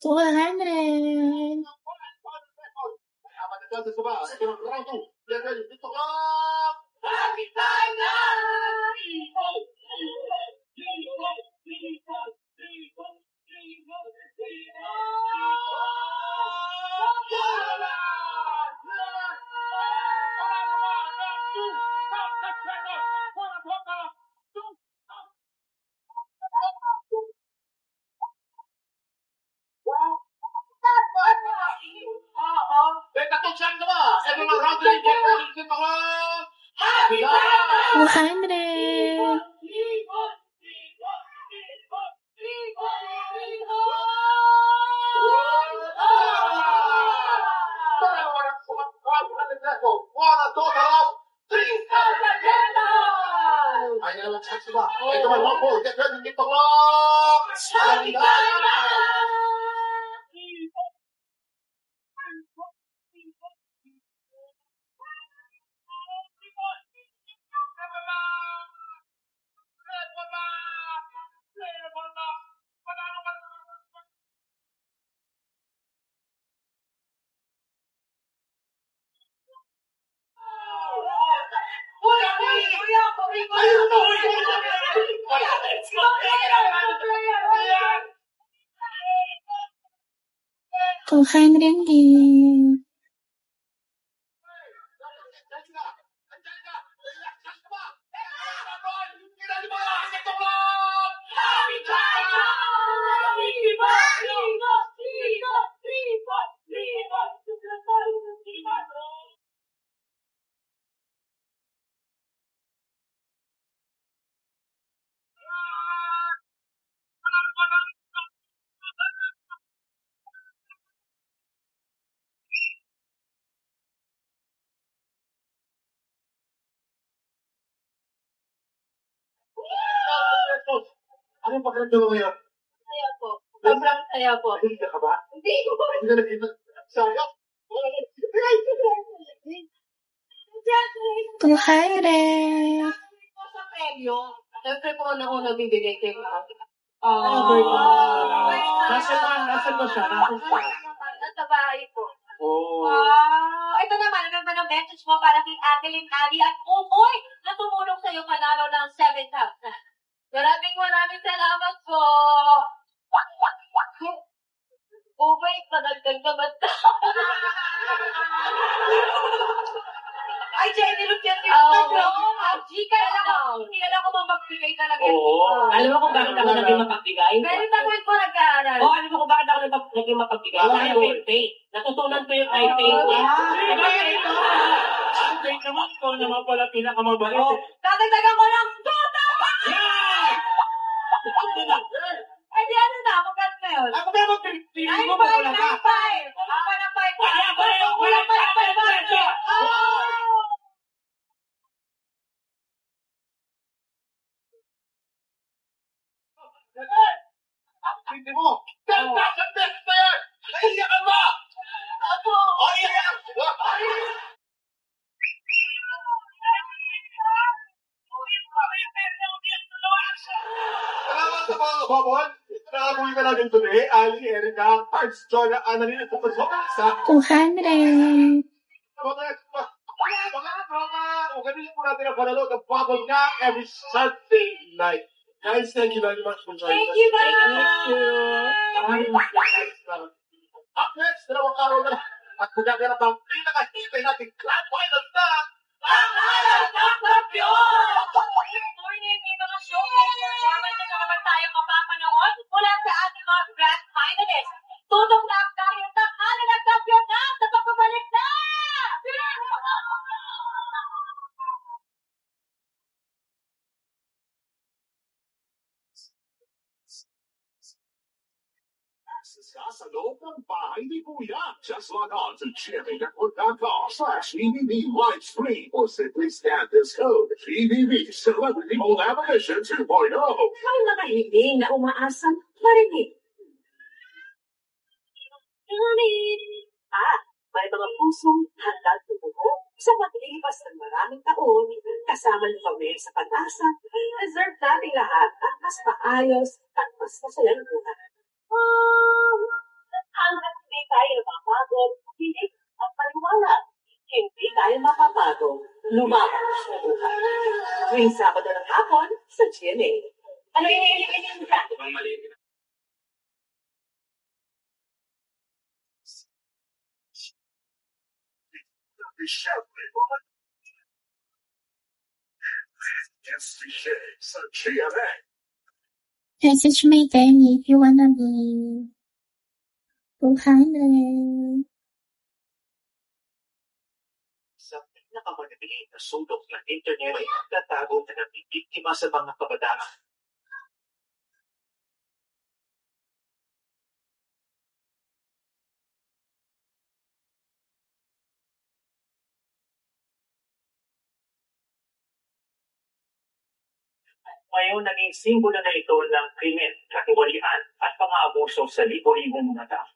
200. Happy time now! Happy 200. $200. Ano yung pakiramdam mo ngayon? Saya po. Sobrang saya po. Hindi ka ba? Hindi ko po. Hindi ka nakita. Sayang. 200. Sa premyo, siyempre po una bibigay kay Ma'am. Nasaan ba siya? Nasa bahay po. Oh. Ito naman, ano ba ng message mo para kay Adeline Ali at Umoy na tumulong sa'yo panalo ng 7,000. Maraming salamat po. Umoy, panagdag naman ka. Ay, Jenny, look yan yung Hindi ka lang ako magbigay talaga. Oo. Alam mo kung bakit ako naging mapagbigay? Very tagal ko nag-aaral. Oo, alam mo kung bakit ako naging mapagbigay? Kaya pay. Natutunan ko yung I-pay. Ay, naman ko naman pala pinakamabait. Tatagdagan ko ng 2,000! Ay, di ano na, magkat na yun. Ako ba yung pinili mo? 9,500! Kulang pa ng 5,000! Kulang pa ng 5,000! Hindi mo! 10,000 pesos na yan! Naiyakan mo! Ako! Salamat sa mga kababon! Nakakuwi ka natin today, Ali, Erica, Arts, Jonah, Annalyn, at Kupasok sa 200. mga drama! O ganun po natin ang panalo ng Bubble nga every Sunday night. Guys, thank you very much for joining us. Thank you, guys! Up next, dalawang araw na lang. At magaganap ang pinakahintay natin grand final na Pangalan ng kampiyon! Good morning, may mga show performance na naman tayo mapapanood mula sa ating mga grand finalists. Tutok na ang dahil tanghali ng kampiyon na sa pagbabalik na! Sa loob ng bahay ni Kuya. Just log on to GMAnetwork.com/EBB live stream or simply scan this code. EBB Celebrity Collaboration 2.0. May mga hiling na umaasan marinig. May mga pusong handang tumubo sa paglipas ng maraming taon kasama ni kami sa pag-asa. Deserve natin lahat ang mas maayos at mas masayang buhay. tayo mapagod, hindi at paliwanag. Hindi tayo mapapagod, lumakas sa buhay. Tuwing Sabado ng hapon sa GMA. Ano yung ka? Mukhang mali. Yes, sa GMA. Message me then if you wanna be 200. Sa pinakamanabiling na sulok ng internet ay nagtatago na nabibiktima sa mga kabataan. Ngayon, naging simbolo na ito ng krimen, katiwalian at pang-aabuso sa libo-libong mga tao.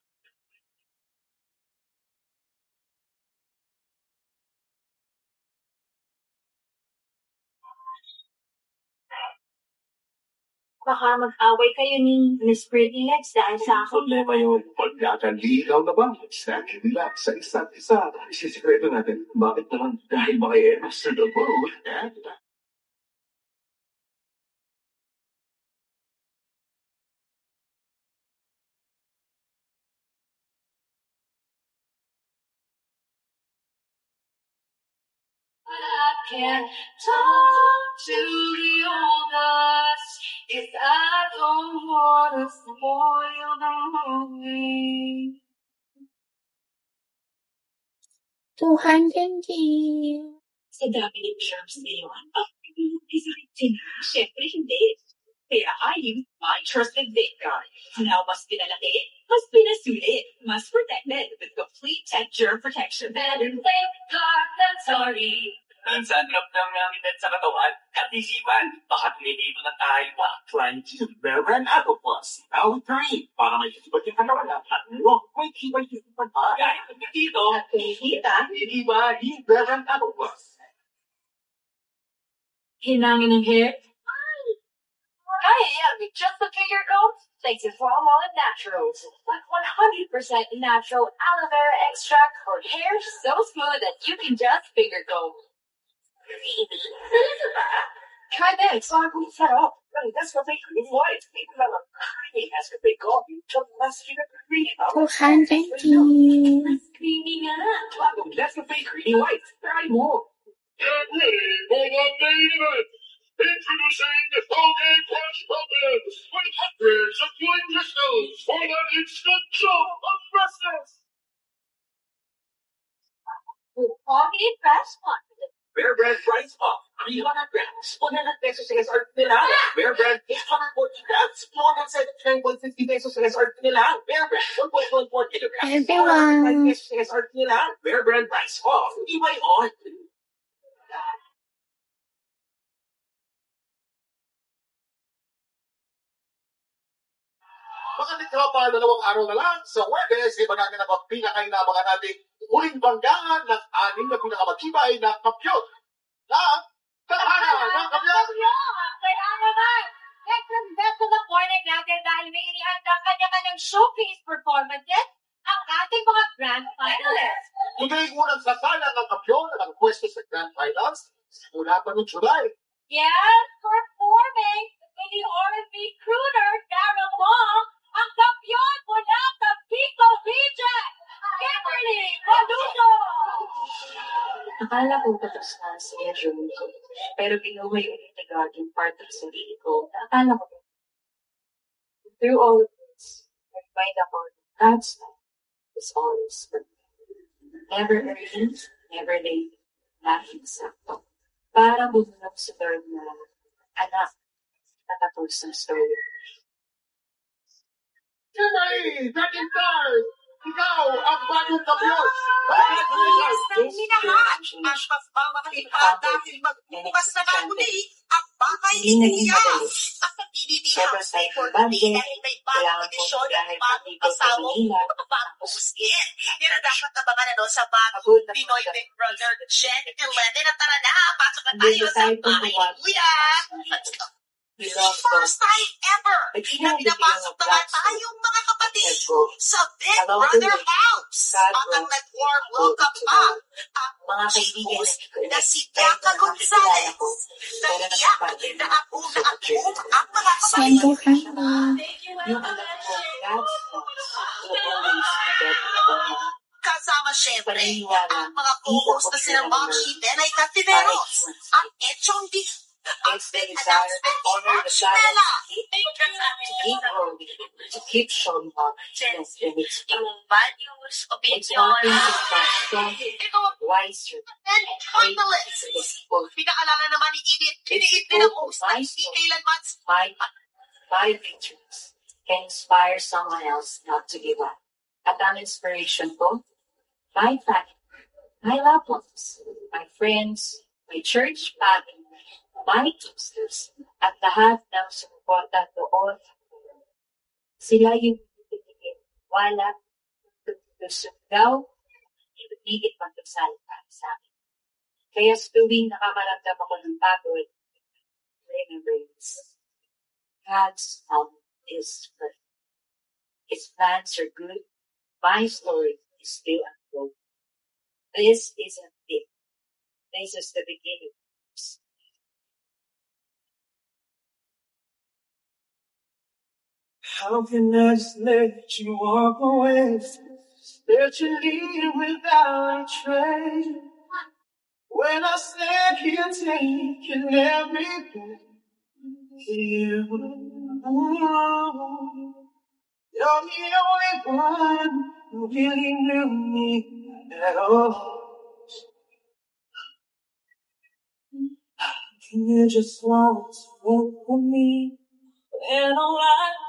Baka mag-away kayo ni Miss Pretty Legs dahil sa akin. Problema yung pagkakaligaw na ba? Sa nila sa isa't isa. Isisikreto natin, bakit naman? Dahil ba kay Mr. Double? I can't talk to the old us if I don't wanna spoil the movie. 200 deal. Sa dami ng charms ngayon, design din. Siyempre hindi. Kaya I use my trusted vape guard. Now mas pinalaki, mas pinasulit, mas protected with complete germ protection. Better thank God than sorry. Ang sarap ng ngamitan sa katawan at isipan. Baka pinilito na tayo pa. Trying to Reverend Apple Plus. Now 3. Para may isipan yung katawan at may kibay isipan pa. Kahit dito, Kita, hindi ba yung Reverend Apple Plus? Hinangin ng hair. I am just the figure goat. Thanks to Formula Naturals. With 100% natural aloe vera extract for hair so smooth that you can just figure goat. Try this. sarap. Ang Nescafe Green White. Ito lang ang creamy Nescafe coffee. Tsaka mas green. 200 deal. Mas creamy nga. Bagong Nescafe Green White. Try mo. Get ready for the main event. Introducing the Colgate Crush Pumpkins with hundreds of flying crystals for that instant jump of freshness. Colgate Fresh Pumpkin. Bear Brand Price Off. 300 grams. 100 pesos SRP nila. Bear Brand 840 grams. 279.50 pesos SRP nila. Bear Brand 1.14 kilograms. Everyone. 405 pesos SRP nila. Bear Brand Price Off. Ibay on. Mga tikapa, 2 araw na lang sa Huwebes, ay magaganap ang pinakainabangan nating muling banggaan ng 6 na pinakamatibay na kampyon ng Tadhana ng Kampyon. Kaya naman, let's invest in the corner natin dahil may inihanda kanya-kanyang showcase performances ang ating mga grand finalists. Muling unang sasala ng kampyon na nagpwesto sa Grand Finals mula pa noong July. Yes, performing in the R&B crooner Daryl Wong, ang kampyon mula sa Pico Region, Kimberly Badugo! Akala ko tapos na si schedule ko. Pero binuhay ulit ni God yung part ng sarili ko. Akala ko, through all of this, I find out God's plan is always for me. Never early, never late, laging sakto. Parang bumulong sa term na, anak, natapos ng story. Kimberly, second time! Ikaw ang bagong kampyon! Yes, ng minahal. Mas mapapakalipat dahil magbubukas na nga muli ang bakay ni Tia. At sa PBB-House Day for today dahil may bagong edisyon at bagong kasawang pagpapuskin. Dapat abangan na sa bagong Pinoy Big Brother Gen 11 at tara na, pasok na tayo sa bahay ni Kuya. Let's go. First time ever na pinapasok naman tayong mga kapatid party sa Big Brother House. At ang nag-warm welcome pa ang host na si Bianca Gonzalez. Naiiyak na ako ang mga Send to kapatid. family. Yung anak ko, God's thoughts will always be better than mine. Kasama syempre ang mga co-host na sila Momshi Benay Cativeros at Echong D. Ang big announcement ni Momshi Bella. To keep showing up as the next Yung values, It's opinion, not easy to find strong, Ito wiser, and finalist. Pinakalanan naman ni Edith, iniit din ang host na hindi kailanman my victories can inspire someone else not to give up. At ang inspiration ko, my family, my loved ones, my friends, my church family, my teamsters, at lahat ng sumuporta doon. Sila yung titigil, wala, susugaw, ibigit magkasalita sa akin. Kaya tuwing nakakaramdam ako ng pagod, remember this. God's love is perfect. His plans are good. My story is still unfolding. This isn't it. This is the beginning. How can I just let you walk away? Let you leave without a trace. When I stand here taking everything you you're the only one who really knew me at all. You just want to walk with me, and all I